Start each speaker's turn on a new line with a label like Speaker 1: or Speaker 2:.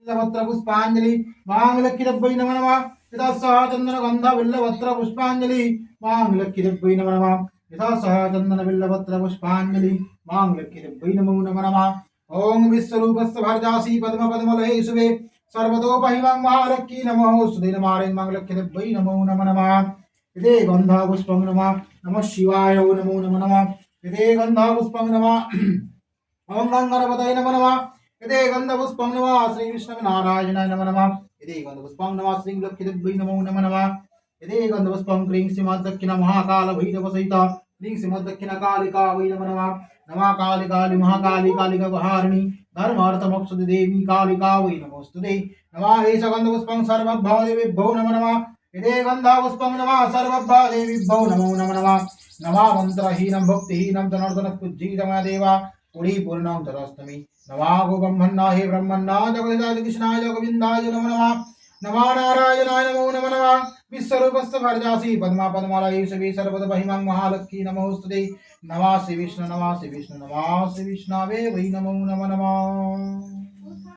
Speaker 1: बिल्लपत्र पुष्पांजलि मांगल्यकिरब्बै नमः नमः यथा सह चंदन गंध बिल्लपत्र पुष्पांजलि मांगल्यकिरब्बै नमः नमः यथा सह चंदन बिल्लपत्र पुष्पांजलि मांगल्यकिरब्बै नमो नमः नमः ओम विश्वरूपस्य भर्जासी पद्म पद्मलये शुभे सर्वतोपहिमं महालक्ष्मी नमः सुदे नमारे मांगल्यकिरब्बै नमो नमः नमः यदे गंधा पुष्पं नमः नमः शिवाय नमो नमः नमः यदे गंधा पुष्पं नमः ओम गंगणपतये नमः नमः यदे गंधपुष्पं नमः श्री विष्णुनारायणाय नमः नमः यदे गंधपुष्पं नमः श्री लक्ष्मीदेव्यै नमो नमः नमः यदे गंधपुष्पं क्रीं श्रीमद्दक्षिण महाकाल भैरव सहित क्रीं श्रीमद्दक्षिण कालिका वै नमः नमः नमः काली काली महाकाली कालिका बहारिणी धर्म अर्थ मोक्ष देवी कालिका वै नमोस्तुते नमः एष गंधपुष्पं सर्वभ्यो देवेभ्यो नमः नमः यदे गंधपुष्पं नमः सर्वभ्यो देवीभ्यो नमो नमः नमः नमः मंत्रहीनं भक्तिहीनं जनार्दन पूज्यितमय देवा पुरी पूर्णं तदस्तमी नमः गो ब्रह्मण्णा हे ब्रह्मण्णा जगदिदाय कृष्णाय गोविन्दाय नमो नमः नमः नारायणाय नमो नमः नमः विश्वरूपस्य भर्जासि पद्मा पद्मालये शिवे सर्वतोपहिमं महालक्ष्मी नमोस्तुते नमः श्री विष्णु नमः श्री विष्णु नमः श्री विष्णवे वै नमो नमः नमः।